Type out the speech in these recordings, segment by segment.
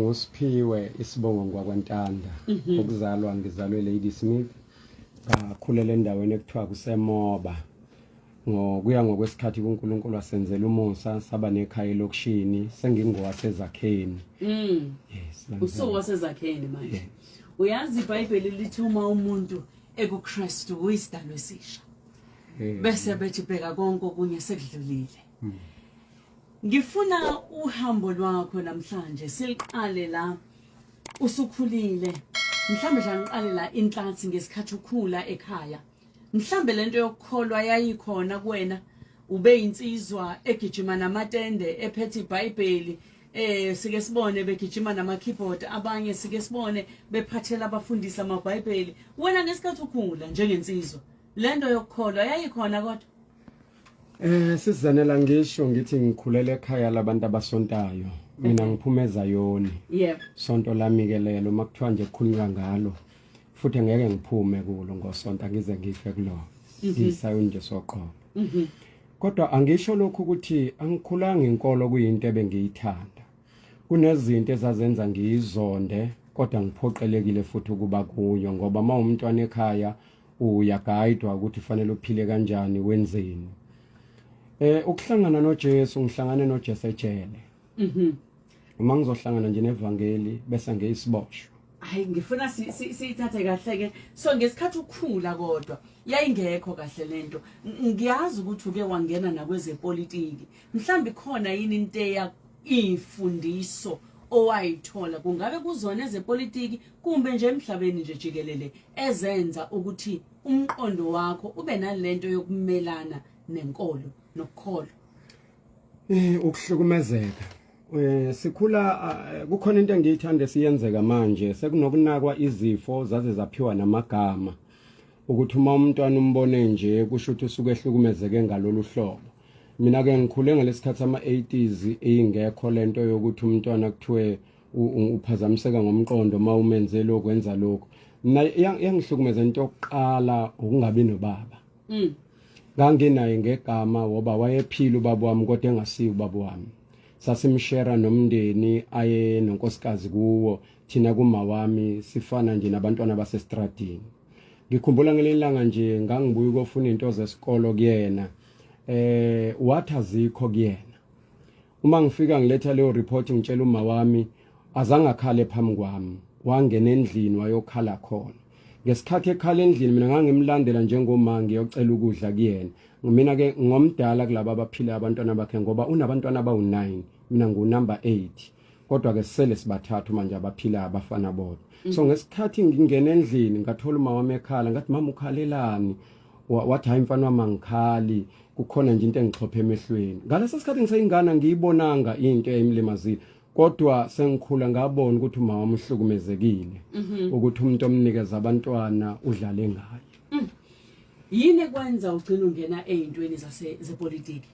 ngingusiphiwe isibongo ngwakwantanda ukuzalwa ngizalwe Lady Smith ngakhulela endaweni ekuthiwa kuseMoba ngokuya ngokwesikhathi kuNkulunkulu wasenzela umusa saba nekhaya lokishini sengingowasezakeni yes usowasezakeni manje uyazi iBhayibheli lithi uma umuntu ekuKristu uyisidalwa esisha bese bethi bheka konke okunye sekudlulile ngifuna uhambo lwakho namhlanje siliqale la usukhulile mhlambe nje ngiqale la inhlansi ngesikhathi ukhula ekhaya mhlambe lento yokukholwa yayikhona kuwena ube insizwa egijima namatende ephethe iBhayibheli sike sibone begijima nama keyboard abanye sike sibone bephathela abafundisa amaBhayibheli wena ngesikhathi ukhula njengensizwa lento yokukholwa yayikhona kodwa sizanela ngisho ngithi ngikhulele ekhaya labantu abasontayo mina ngiphumeza yoni sonto lamikelelo makuthiwa nje kukhulunywa ngalo futhi ngeke ngiphume kulo ngosonto ngize ngife kulo isayo nje soqobo kodwa angisho lokhu ukuthi angikhulanga inkolo kuyinto ebengiyithanda kunezinto ezazenza ngiyizonde kodwa ngiphoqelekile futhi ukuba kuyo ngoba mawumntwana ekhaya uyagayidwa ukuthi fanele uphile kanjani wenzeni ukuhlangana noJesu ngihlangane noJesu ejele uma ngizohlangana nje nevangeli bese ngiyisiboshwa hayi ngifuna sithathe kahle ke so ngesikhathi ukukhula kodwa yayingekho kahle lento ngiyazi ukuthi uke wangena nakwezepolitiki mhlambi khona yini into ifundiso owayithola kungabe kuzona ezepolitiki kumbe nje emhlabeni nje jikelele ezenza ukuthi umqondo wakho ube nalento yokumelana nenkolo nokukholwa ukuhlukumezeka sikhula kukhona into engiyithanda siyenzeka manje sekunokunakwa izifo zaze zaphiwa namagama ukuthi uma umntwana umbone nje kusho ukuthi usuke ehlukumezeke ngalolu hlobo mina ke ngikhule ngalesikhathi ama-80s ingekho lento yokuthi umntwana kuthiwe uphazamiseka ngomqondo mawumenze lokwenza lokho mina yangihlukumeza into yokuqala ukungabi nobaba nganginaye ngegama ngoba wayephila ubaba wami kodwa engasiyo ubaba wami sasimshare nomndeni aye nonkosikazi kuwo thina kuma wami sifana nje nabantwana basestradini ngikhumbula ngelilanga nje ngangibuye ukufuna into zesikolo kuyena wathi azikho kuyena uma ngifika ngiletha leyo report ngitshela uma wami azange akhale phambi kwami wangena endlini wayokhala khona ngesikhathi ekhala endlini mina ngangimlandela njengoma ngiyocela ukudla kuyena mina ke ngomdala kulabo abaphila abantwana bakhe ngoba unabantwana abawu9 mina ngunumber 8 kodwa ke sele sibathathu manje abaphila abafana bodwa so ngesikhathi ngingena endlini ngathola uma wami ekhala ngathi mama ukhalelani wathi hayi mfana wami angikhali kukhona nje into engixhophe emehlweni ngaleso sikhathi ngiseyingana ngiyibonanga into eyimlimazile kodwa sengikhula ngabona ukuthi uma wami uhlukumezekile ukuthi umuntu omnikeza abantwana udlale ngaye yini kwenza ugcina ungena ezintweni zepolitiki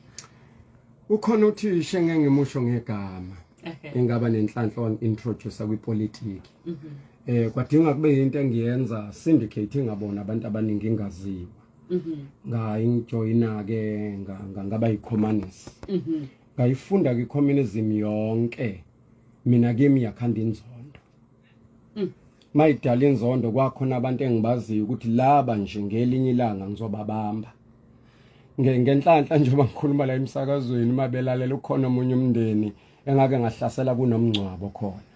ukhona uthisha ngengimusho ngegama engaba nenhlanhla introduce kwipolitiki kwadinga kube into engiyenza syndicate ngabona abantu abaningi engaziwa ngayinjoyina ke ngaba yicommunist ngayifunda ke communism yonke mina kimi yakhanda inzondo mayidala inzondo kwakhona abantu engibaziyo ukuthi laba nje ngelinye ilanga ngizobabamba ngenhlanhla njengoba ngikhuluma la emsakazweni mabelalela ukhona umunye umndeni engake ngahlasela kunomncwabo khona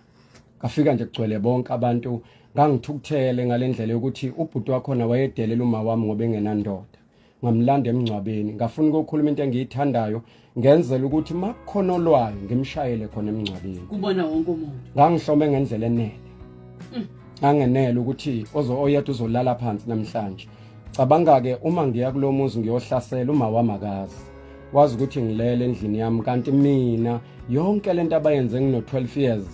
kafika nje kugcwele bonke abantu ngangithukuthele ngalendlela yokuthi ubhuti wakho na wayedelela uma wami ngoba engenandoda ngamlanda emncwabeni ngafuna ukukhuluma into engiyithandayo ngenzela ukuthi makukhonolwayo ngimshayele khona emncwabeni kubona wonke umuntu ngangihlome ngendlela enele angenele ukuthi oyedwa uzolala phansi namhlanje cabanga ke uma ngiya kulomuzi ngiyohlasela uma wamakazi wazi ukuthi ngilele endlini yami kanti mina yonke lento abayenze ngino 12 years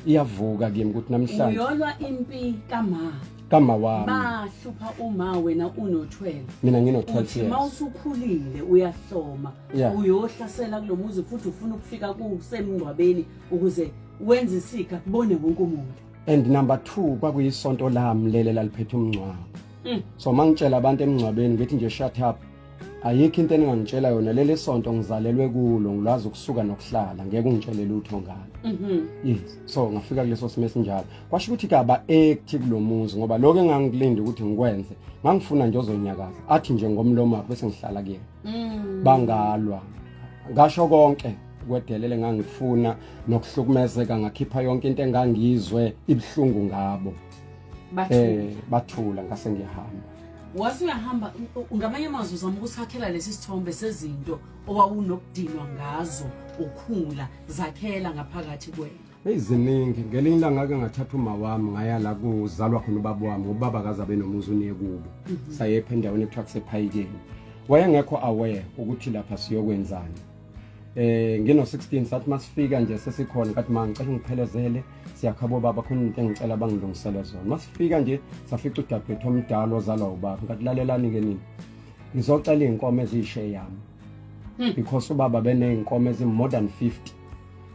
iyavuka kimi ukuthi namhlanje uyolwa impi kama wami bahlupha uma wena uno12 mina ngino 12 years mawusukhulile uyahloma uyohlasela kulomuzi futhi ufuna ukufika kusemngcwabeni ukuze wenze isika kubone wonke umuntu and number 2 kwakuyisonto lami lele laliphethe umncwabo so mangitshela abantu emncwabeni ngithi nje shut up ayikho into engangitshela yona leli sonto ngizalelwe kulo ngilwazi ukusuka nokuhlala ngeke ungitshele lutho ngalo yes so ngafika kuleso simo esinjalo kwasho ukuthi kaba active lo muzi ngoba lokho engangilindi ukuthi ngikwenze ngangifuna nje ozonyakaza athi nje ngomlomo wakhe bese ngihlala kuyena bangalwa ngasho konke kwedelele ngangifuna nokuhlukumezeka ngakhipha yonke into engangizwe ibhlungu ngabo bathula ngase ngiyahamba wasuyahamba ngamanye amazwi uzama ukusakhela lesi sithombe sezinto owawunokudinwa ngazo ukhula zakhela ngaphakathi kwena eziningi ngelinye ilanga ngake ngathatha uma wami ngaya la kuzalwa khona ubaba wami ubaba kazabe nomuzi unekubo sayepha endaweni ekuthiwa kusephayikeni wayengekho aware ukuthi lapha siyokwenzani ngino 16 sathi masifika nje sesikhona kathi mangicela ngiphelezele siyakhabo baba khona into engicela bangilungisele zona masifika nje safica udadewethu omdala ozalwa ubaba ngathi lalelani ke nini ngizocela inkomo ezishe yami because ubaba beneyinkomo more than 50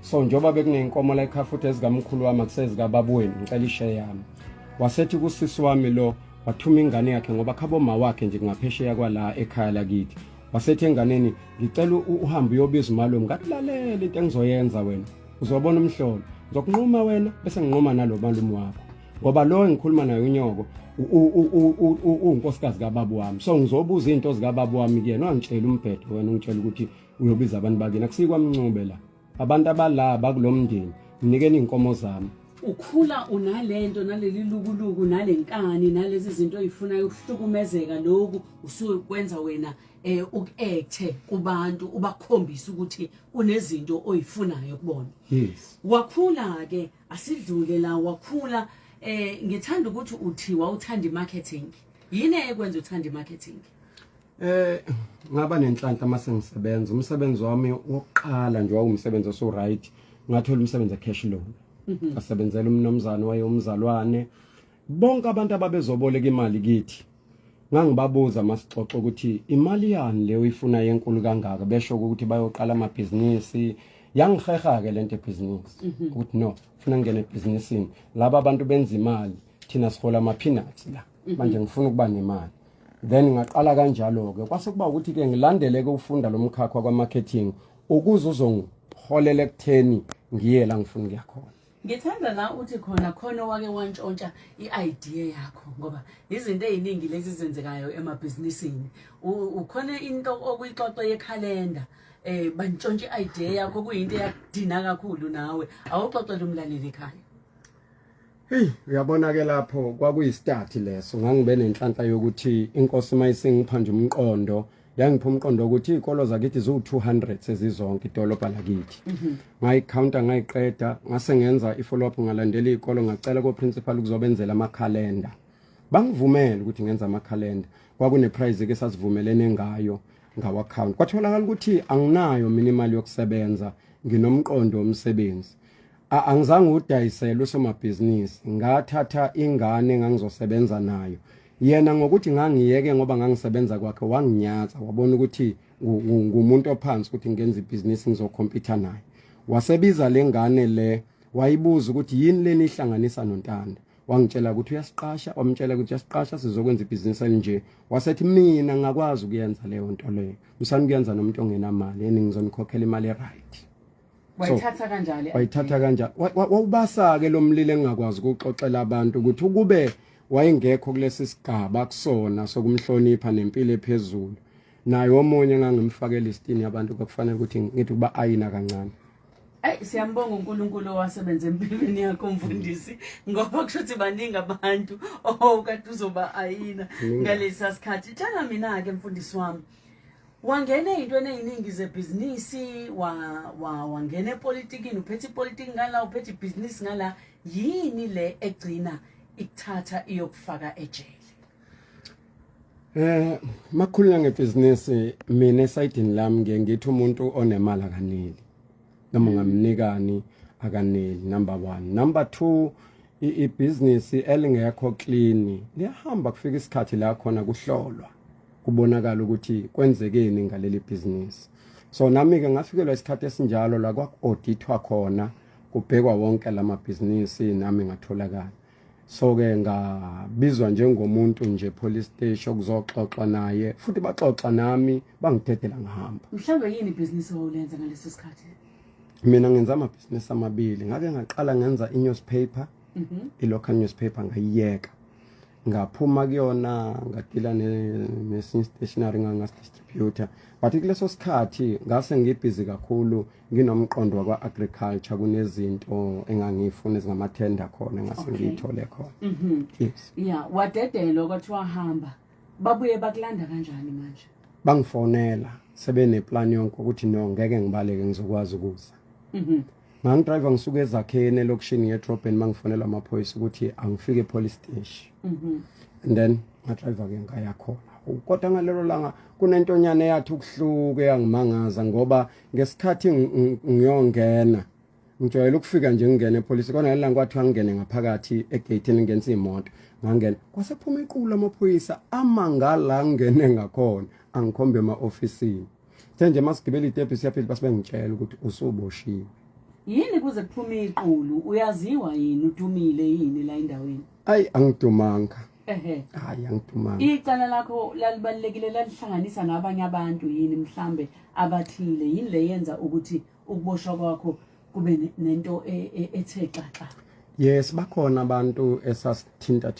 so njoba bekuneyinkomo la ekhaya futhi ezikamkhulu wami akusezika babweni ngicela ishe yami wasethi kusisi wami lo wathuma ingane yakhe ngoba khabo ma wakhe nje ngaphesheya kwala ekhaya lakithi wasethi enganeni ngicela uhambe uyobiza umalume ngathi lalela into engizoyenza wena uzobona umhlolo ngizokunquma wena bese nginquma nalo malume wakho ngoba lo engikhuluma naye unyoko unkosikazi kababa wami so ngizobuza izinto zikababa wami kuyena wangitshela umbhedo wena ungitshela ukuthi uyobiza abantu bakini akusikwamncube la abantu abala bakulomndeni nginikeni inkomo zami ukhula unalento naleli lukuluku nalenkani nalezi zinto oyifunayo ukuhlukumezeka lokhu usukwenza wena ukakthe kubantu ubakhombisa ukuthi unezinto oyifunayo kubona yes wakhula ke asidlule la wakhula ngithanda ukuthi uthi wawuthanda imarketing yini ekwenza uthanda imarketing ngaba nenhlanhla masengisebenza umsebenzi wami wokuqala nje wawumsebenzi oso right ngathola umsebenzi ecash loan asebenzela umnomzana waye umzalwane bonke abantu ababezoboleka imali kithi ngangibabuza masixoxa ukuthi imali yani le uyifuna yenkulu kangaka besho ukuthi bayoqala amabhizinisi yangiheha ke lento ebusiness ukuthi no ufuna ngene ebusinessini laba abantu benza imali thina sihola ama peanuts la manje ngifuna ukuba nemali then ngaqala kanjalo ke kwase kuba ukuthi ke ngilandeleke ukufunda lo mkhakha kwa marketing ukuze uzongiholela ekutheni ngiye la ngifuna ukuya khona ngithanda la uthi khona wake wantshontsha iidea yakho ngoba izinto eziningi lezi zenzekayo emabhizinisini ukhona into okuyixoxo yekhalenda bantshontshe idea yakho kuyinto yakudina kakhulu nawe awuxoxele umlaleli ekhaya uyabona ke lapho kwakuyistart leso ngangibe nenhlanhla yokuthi inkosi mayisingipha nje umqondo yangipha umqondo ukuthi izikolo zakithi zo200 sezizonke idolobha lakithi ngayicounta ngayiqeda ngase ngenza ifollow up ngalandela izikolo ngacela ko principal ukuzobenzela amakhalenda bangivumela ukuthi ngenza amakhalenda kwakune prize ke sasivumelene ngayo ngawa account kwatholakala ukuthi anginayo mina imali yokusebenza nginomqondo womsebenzi angizange udayisela usomabhizinisi ngathatha ingane engangizosebenza nayo yena ngokuthi ngangiyeke ngoba ngangisebenza kwakhe wanginyatha wabona ukuthi ngumuntu ophansi ukuthi ngenze ibusiness ngizokhompyutha naye wasebiza lengane le wayibuza ukuthi yini leni ihlanganisa noNtanda wangitshela ukuthi uyasiqasha wamtshela ukuthi uyasiqasha sizokwenza ibusiness elinje wasethi mina ngakwazi ukuyenza leyo nto leyo usani kuyenza nomuntu ongenamali yena ngizonikhokhela imali right wayithatha kanjalo wayithatha kanjalo wawubasa ke lo mlilo engakwazi ukuxoxela abantu ukuthi ukube wayengekho kulesi sigaba kusona sokumhlonipha nempilo ephezulu naye omunye ngangimfakela listini yabantu okufanele ukuthi ngithi kuba ayina kancane siyambonga uNkulunkulu owasebenza empilweni yakho mfundisi ngoba kushuthi baningi abantu okade uzoba ayina ngalesi sikhathi tshela mina ke mfundisi wami wangena into eziningi zebusiness wangena epolitikini uphethe ipolitiki ngala uphethe ibusiness ngala yini le egcina ikuthatha iyokufaka ejele makhulula ngebusiness mina esayidini lami ngithi umuntu onemali akaneli noma ngamnikani akaneli number 1 number 2 ibusiness elingekho clean liyahamba kufika isikhathi la khona kuhlolwa kubonakala ukuthi kwenzekeni ngaleli business so nami ke ngafikelwa isikhathi esinjalo la kwa auditwa khona kubhekwa wonke lama business nami ngatholakala so ke ngabizwa njengomuntu nje police station okuzoxoxa naye futhi baxoxa nami bangithethela ngihamba. Mhlawumbe yini business owulenza ngaleso sikhathi? Mina ngenza ama business amabili. Ngake ngaqala ngenza i-newspaper, i-local newspaper ngayiyeka. Ngaphuma kuyona ngadila nesinye stationery ngangasidistributor. But kuleso sikhathi ngase ngibhizi kakhulu nginomqondo wakwa agriculture kunezinto engangifuna ezingamathenda khona ngase ngiyithole khona. Yes. Yeah, wadedelwa kwathi wahamba. Babuye bakulanda kanjani manje? Bangifonela sebeneplan yonke ukuthi no ngeke ngibaleke ngizokwazi ukuza. Ngangidrive ngisuka eZakheni elokishini yeDrobhen mangifonela amaphoyisa ukuthi angifike epolice station. And then ngadrive ke ngaya khona. Kodwa ngalelo langa kunentonyane yathi ukuhluke yangimangaza ngoba ngesikhathi ngiyongena ngijwayele ukufika nje ngingena epolice kona ngelanga kwathi angene ngaphakathi egate ngenza imoto ngangena kwasephuma iqulu amaphoyisa amangala ngene ngakhona angikhombe ema-ofisini nje masigibela itebhi siyaphila basibengitshela ukuthi usuboshiwe. Yini kuze kuphume iqulu? Uyaziwa yini udumile yini la endaweni? Ayi angidumanga. Hayi angidumanga. Icala lakho lalibalekile lalihlanganisa nabanye abantu yini mhlambe abathile yini leyenza ukuthi ukuboshwa kwakho kube nento ethe xaxa? Yes, bakhona abantu esasithinta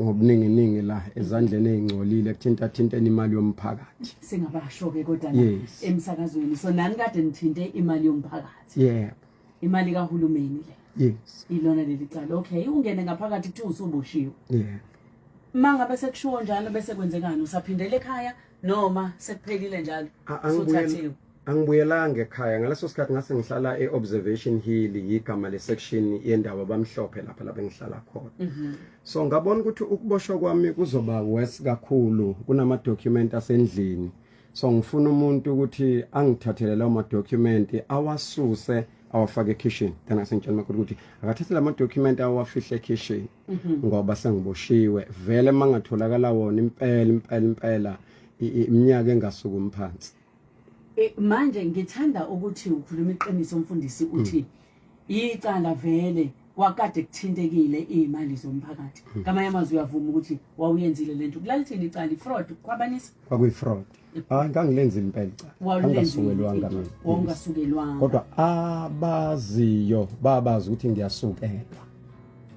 ngobuningi la ezandleni ezingcolile kuthinta imali yomphakathi. Singabasho ke kodwa la emsakazweni so nani kade nithinte imali yomphakathi. Yeah. Imali kahulumeni le. Yes. Ilona leli cala. Okay, ungene ngaphakathi kuthi usuboshiwe. Yeah. Mangabe sekushiwo njalo bese kwenzekani? Usaphindele ekhaya noma sekuphelile njalo? Suthathiwe. Angibuyelanga ekhaya ngaleso sikhathi ngase ngihlala eObservation Hill igama lesection yendawo bamhlophe lapha engihlala khona. So ngabona ukuthi ukuboshwa kwami kuzoba worse kakhulu kunama document asendlini. So ngifuna umuntu ukuthi angithathele lawo ma document awasuse awafake kitchen. Then asengitshela makho ukuthi akathathe lama document awafihle kitchen ngoba sengiboshiwe vele mangatholakala wona impela iminyaka engasukumi phansi. Manje ngithanda ukuthi ukhuluma iqiniso mfundisi uthi icala vele wakade kuthintekile imali zomphakathi. Ngamanye amazwi uyavuma ukuthi wawuyenzile lento. Kulalithini icala ifraud kwabanisa? Kwakuyifraud. Ngangilenza impela icala. Angasukelwanga mina. Wangasukelwanga. Kodwa abaziyo babazi ukuthi ngiyasukelwa.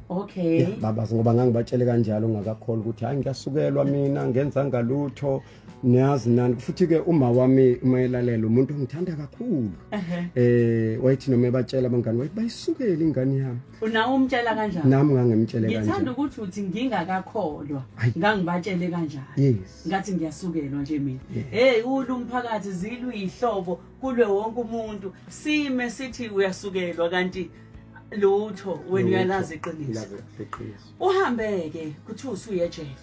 Okay. Babazi ngoba ngangibatshele kanjalo ngakakholwa ukuthi hayi ngiyasukelwa mina ngenza ngalutho. Niyazi nani futhi ke uma wami umayelalela umuntu ongithanda kakhulu wayithi noma ebatshela abangani wayithi bayisukele ingane yami una umtshela kanjani nami ngangimtshele kanjani ngithanda ukuthi uthi ngingakakholwa ngangibatshele kanjani ngathi ngiyasukelwa nje mina hey umphakathi zilu ihlobo kulwe wonke umuntu sime sithi uyasukelwa kanti lutho wena uyalazi iqiniso uhambeke kuthi usuyejele.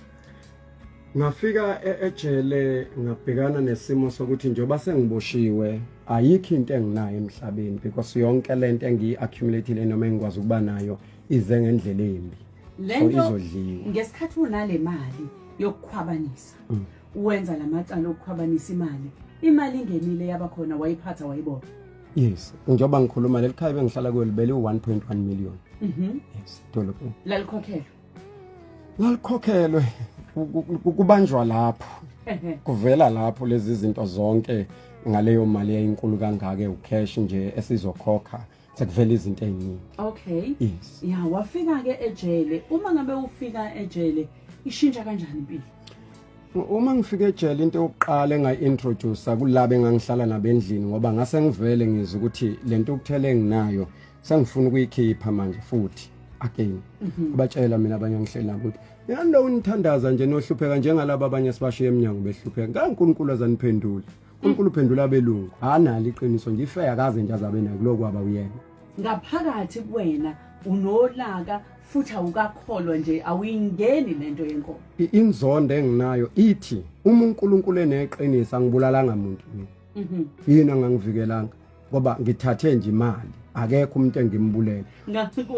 Ngafika ejele ngabhekana nesimo sokuthi njengoba sengiboshiwe ayikho into enginayo emhlabeni because yonke lento engiaccumulateile noma engikwazi ukuba nayo ize ngendlela embi. So izodliwa. Ngesikhathi unale mali yokukhwabanisa uwenza lamacala okukhwabanisa imali ingenile yabakhona wayiphatha wayibona. Yes, njengoba ngikhuluma lelikhaya bengihlala kulo libele 1.1 million. Yes, dolopho. Lalikhokhelwe kubanjwa lapho kuvela lapho lezi zinto zonke ngaleyo mali eyinkulu kangaka ucash nje esizokhokha sekuvela izinto eziningi. Okay. Yes. Yeah, wafika ke ejele. Uma ngabe ufika ejele ishintsha kanjani impilo? Uma ngifika ejele into yokuqala engaintroduce kulabo engangihlala nabendlini ngoba ngase ngivele ngizwe ukuthi lento ukuthele enginayo sengifuna ukuyikhipha manje futhi again kubatshela mina abanye ngihleli nabo ukuthi yanda unithandaza nje nohlupheka njengalabo abanye sibashiye eminyango behlupheka ngaNkulunkulu azaniphendula uNkulunkulu uphendula abelungu anali iqiniso nje ife akaze nje azabe nayo kulokwaba uyena ngaphakathi kuwena unolaka futhi awukakholwa nje awuyingeni lento yenkomo. Inzondo enginayo ithi uma uNkulunkulu eneqiniso angibulalanga umuntu yina ngangivikelanga ngoba ngithathe nje imali akekho umuntu engimbulela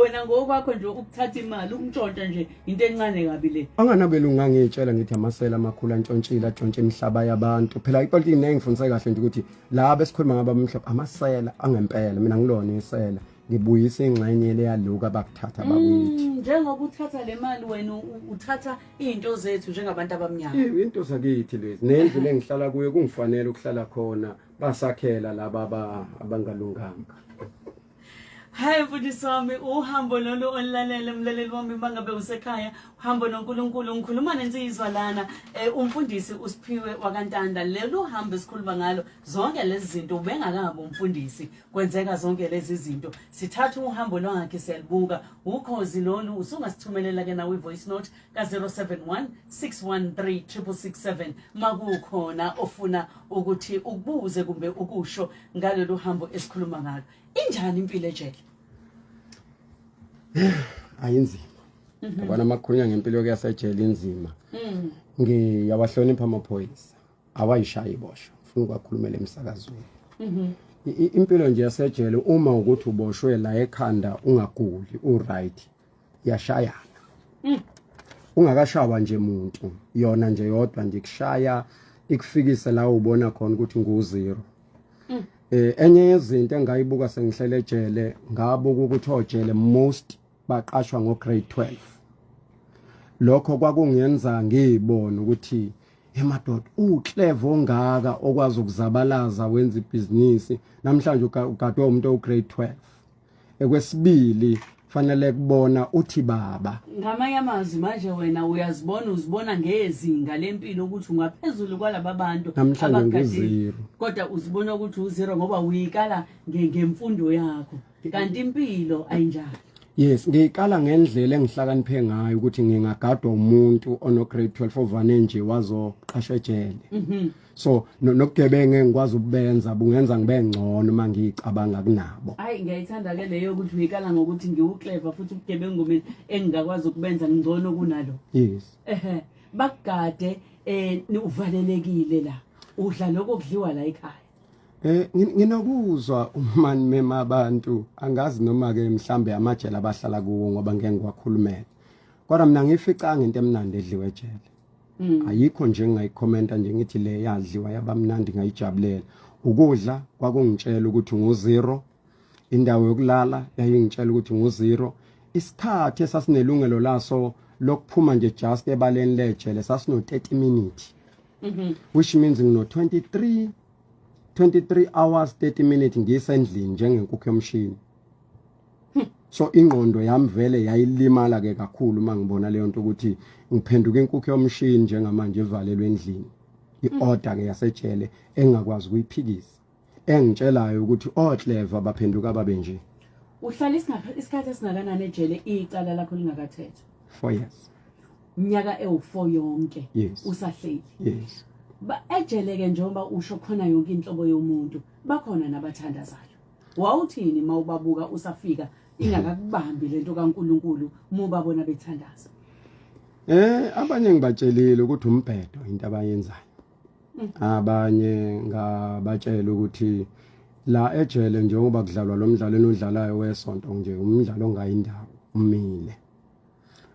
wena ngokwakho nje ukuthatha imali ukuntshontsha nje into encane kabi le anganabelungu ngangitshela ngithi amasela amakhulu antshontshila atshontshe imhlaba yabantu phela ipolitiki nengifundise kahle nje ukuthi laba esikhuluma ngaba umhlaba amasela angempela mina ngilona isela ngibuyisa ingxenye le yaloku abakuthatha bakuyithi. Njengoba uthatha le mali wena uthatha izinto zethu njengabantu abamnyama. Into sakithi lezi nendlu lengihlala kuyo kungifanele ukuhlala khona basakhela laba abangalunganga. Hayi mfundisi wami uhambo lolu onilalele umlaleli wami bangabe usekhaya uhambo noNkulunkulu ngikhuluma nensizwa lana umfundisi uSiphiwe wakantanda lelo hambo esikhuluma ngalo zonke lezi zinto ubengakabe umfundisi kwenzeka zonke lezi zinto sithatha uhambo lwakhe siyalibuka ukhozi lolu usungasithumelela ke nawe ivoice note ka 071 613 667 makukhona ofuna ukuthi ukubuze kumbe ukusho ngalolu hambo esikhuluma ngalo injani impilo ejele ayinzima abana makhunya ngempilo yasejele inzima ngiyawahlonipha amaphoyisa awayishaya ibosho ufuna ukwakhulumela emsakazweni impilo nje yasejele uma ukuthi uboshwe la ekhanda ungaguli uright yashayana ungakashawa nje umuntu yona nje yodwa nje kushaya ikufikise la ubona khona ukuthi nguzero enye yezinto engayibuka sengihlele ejele ngabuka ukuthi ojele most baqashwa ngo grade 12 lokho kwakungenza ngibone ukuthi emadoda uclever ongaka okwazi ukuzabalaza wenza ibhizinisi namhlanje ugadwe umuntu o grade 12 ekwesibili fanele kubona uthi baba ngamanye amazwi manje wena uzibona ngezinga lempilo ukuthi ungaphezulu kwalabo abantu namhlanje kodwa uzibona ukuthi u0 ngoba uyikala ngemfundo yakho kanti impilo ayinjalo. Yes ngikala ngendlela engihlakaniphe ngayo ukuthi ngingagadwa umuntu ono grade 12 ovane nje wazoqashwa ejele so nokugebenge ngikwazi ukubenza bungenza ngibe ngcono mangicabanga kunabo. Hayi ngiyayithanda ke leyo ukuthi uyikala ngokuthi ngiwuclever futhi ubugebengu ngomeni engingakwazi ukubenza ngcono kunalo. Yes bakugade uvalelekile la udla lokho kudliwa la ekhaya. Nginokuzwa umani mema abantu angazi noma ke mhlambe amajele abahlala kuwo ngoba ngeke ngiwakhulumele kodwa mina ngifica into emnandi edliwe ejele ayikho nje engayikhomenta nje ngithi le yadliwa yabamnandi ngayijabulela ukudla kwakungitshela ukuthi ngu0 indawo yokulala yayingitshela ukuthi ngu0 isikhathi esasinelungelo laso lokuphuma nje just ebaleni lejele sasino 30 minutes which means ngino 23 hours 30 minutes ngisendlini njengenkukhu yomshini so ingqondo yami vele yayilimala ke kakhulu mangibona leyo nto ukuthi ngiphenduka inkukhu yomshini njengamanje evalelwe endlini iorder ke yasejele engakwazi ukuyiphikisa engitshelayo ukuthi clever baphenduka babe nje. Uhlala isikhathi esingakanani ejele icala lakho lingakathetha? 4 years. Minyaka ewu4 yonke usahleli. Yes. Ejele ke njengoba usho khona yonke inhlobo yomuntu bakhona nabathandazayo wawuthini mawubabuka usafika ingakakubambi lento kaNkuluNkulu mubabona bethandaza? Abanye ngibatshelile ukuthi umbhedo into abayenzayo abanye ngabatshela ukuthi la ejele njengoba kudlalwa lo mdlalo enodlalayo wesonto nje umdlalo ongayindawo umile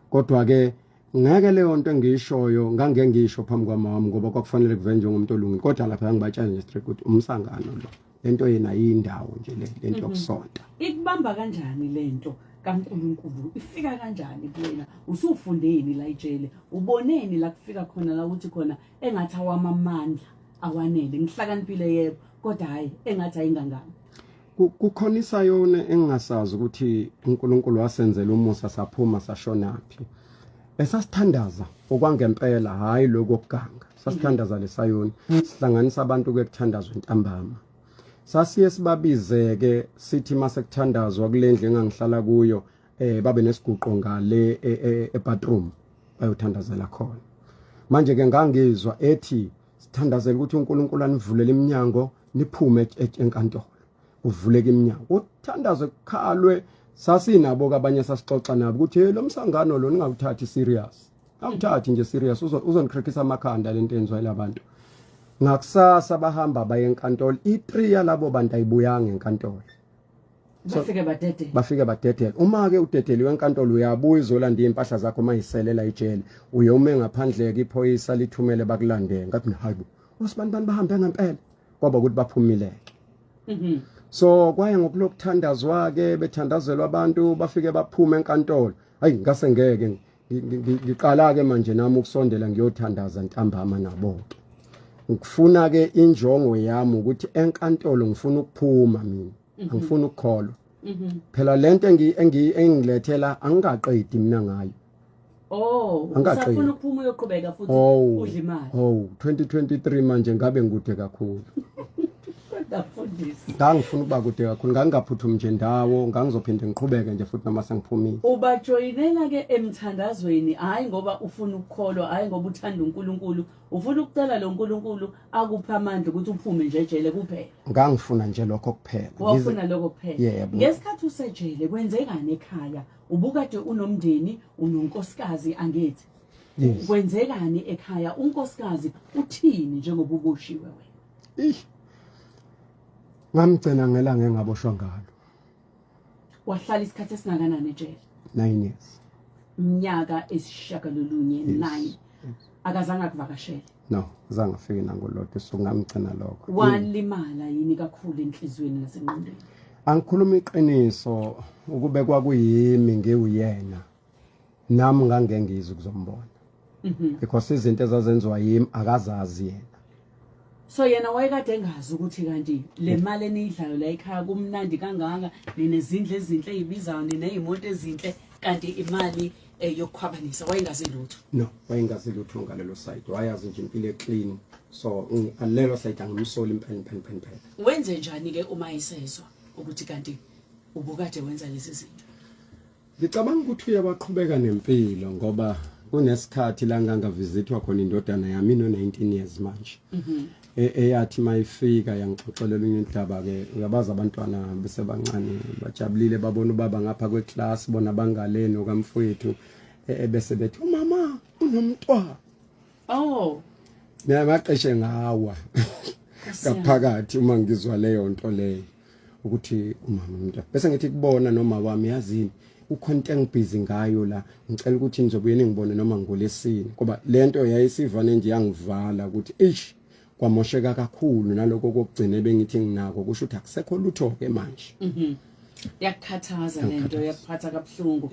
kodwa ke ngeke leyo nto engishoyo ngangeke ngisho phambi kwamama ngoba kwakufanele kuvenje ngomuntu olungile kodwa lapha ngibatshela nje straight ukuthi umsangano lo lento yena yindawo nje lento yokusonta ikubamba kanjani lento kaNkuluNkulu ifika kanjani kuwena usufundeni la ejele uboneni la kufika khona la ukuthi khona engathi awamamandla awanele ngihlakaniphile yebo kodwa hayi engathi ayingangani kukhonisa yona engasazi ukuthi uNkulunkulu wasenzela umusa saphuma sashonaphi esasithandaza okwangempela hayi lokuganga sasithandaza lesayoni sihlanganisa abantu kwekuthandazwa intambama sasiye sibabizeke sithi mase kuthandazwa kulendle engangihlala kuyo babe nesiguqo ngale ebathroom bayothandazela khona manje ke ngangizwa ethi sithandazela ukuthi uNkulunkulu anivulele iminyango niphume enkantolo uvuleke iminyango uthandaze kukhalwe sasinabo kabanye sasixoxa nabo ukuthi lo msangano lo ningawuthathi serious awuthathi nje serious uzonikhrikhisa amakhanda lento enzwa labantu ngakusasa bahamba baye enkantolo i3 yalabo bantu ayibuyanga enkantolo bafike badedela uma ke udedeliwe enkantolo uyabuya izolanda impahla zakho mayiselela ejele uyome ngaphandle ke iphoyisa lithumele bakulandela ngathi hayibo usibantu bahambe ngempela kwaba ukuthi baphumileke so kwaye ngokulokuthandazwa ke bethandazelwa abantu bafike baphuma enkantolo hayi ngase ngeke ngiqala ke manje nami ukusondela ngiyothandaza ntambama nabo ke ngifuna ke injongo yami ukuthi enkantolo ngifuna ukuphuma mina angifuni ukukholwa phela lento engilethela angikaqedi mina ngayo usafuna ukuphuma uyoqhubeka futhi udla imali 2023 manje ngabe ngikude kakhulu ngangifuna ukuba kude kakhulu ngangaphuthuma nje ndawo ngangizophinde ngiqhubeke nje futhi noma sengiphumile ubajoyinela ke emthandazweni hayi ngoba ufuna ukukholwa hayi ngoba uthanda uNkulunkulu ufuna ukucela lo Nkulunkulu akupha amandla ukuthi uphume nje ejele kuphela ngangifuna nje lokho kuphela wafuna lokho kuphela ngesikhathi usejele kwenzekani ekhaya ubukade unomndeni unonkosikazi angithi kwenzekani ekhaya unkosikazi uthini njengoba ubushiwe wena ngamgcina ngelanga engaboshwa ngalo wahlala isikhathi esingakanani ejele 9 years mnyaka esishagalolunye 9 akazange akuvakashele no azange afike nangolodwa so ngamgcina lokho walimala yini kakhulu enhlizweni nasengqondweni angikhuluma iqiniso ukube kwakuyimi ngewuyena nami ngangengizwe kuzombona because izinto ezazenziwa yimi akazazi yena so yena wayekade engazi ukuthi kanti le mali enidlayo la ekhaya kumnandi kangaka ninezindle ezinhle ezibizayo nezimoto ezinhle kanti imali yokukhwabanisa wayengazi lutho no wayengazi lutho ngalelo side wayazi nje impilo eclean so alelo side angimsoli impeni wenze njani ke uma isezwa ukuthi kanti ubukade wenza lezi zinto ngicabanga ukuthi uyabaqhubeka nempilo ngoba kunesikhathi la ngangavizithwa khona indodana yami no 19 years manje eyathi mayifika yangixoxelela indaba ke uyabaza abantwana bese bancane bajabulile babona ubaba ngapha kweclass bona bangaleni okamfowethu bese bethi umama unomntwana mina maqeshe ngawa kaphakathi uma ngizwa leyo nto leyo ukuthi umama umuntu bese ngithi kubona noma wami yazini ukhonto engibhizi ngayo la ngicela ukuthi nizobuye ningibone noma ngolesini ngoba lento yayisivane nje yangivala ukuthi kwamosheka kakhulu naloko kokugcina bengithi nginako kusho ukuthi akusekho lutho ke manje yakukhathaza lento yakuphatha kabuhlungu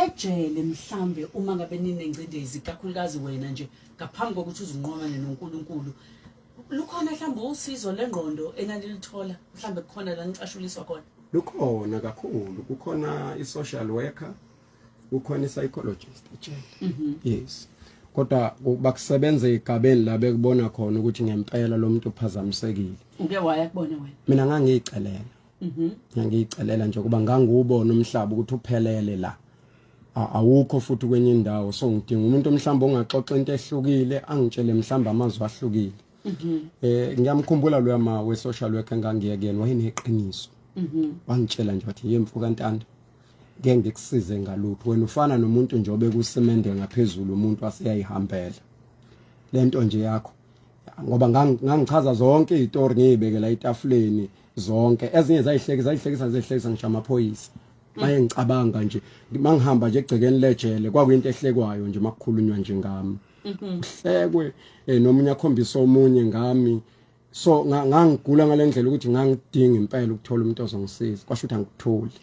ejele mhlambe uma ngabe ninengcindezi kakhulukazi wena nje ngaphambi kokuthi uzinqomane noNkulunkulu lukhona mhlambe usizo lengqondo enalilithola mhlambe kukhona la nicashuliswa khona lukhona kakhulu kukhona i-social worker kukhona i-psychologist yes kodwa bakusebenza igabeni la bekubona khona ukuthi ngempela lo muntu uphazamisekile uke waya kubona wena mina ngangiyicelela nje kuba ngangubona umhlaba ukuthi uphelele la awukho futhi kwenye indawo so ngidinga umuntu omhlamba ongaxoxa into ehlukile angitshele mhlamba amazwi ahlukile ngiyamkhumbula lo yama we social worker ngangiyekena wayeneqiniso wangitshela nje wathi yemfu kaNtanda ngeke ngikusize ngalutho wena ufana nomuntu nje obekusemende ngaphezulu umuntu aseyayihambela lento nje yakho ngoba ngangichaza zonke izitori ngiyibekela etafuleni zonke ezinye zayihlekisa ngisho amaphoyisa maye ngicabanga nje mangihamba nje egcekeni lejele kwakuyinto ehlekwayo nje makukhulunywa nje ngami uhlekwe nomunye akhombisa omunye ngami so ngangigula ngalendlela ukuthi ngangidinga impela ukuthola umuntu ozongisiza kwasho ukuthi angikutholi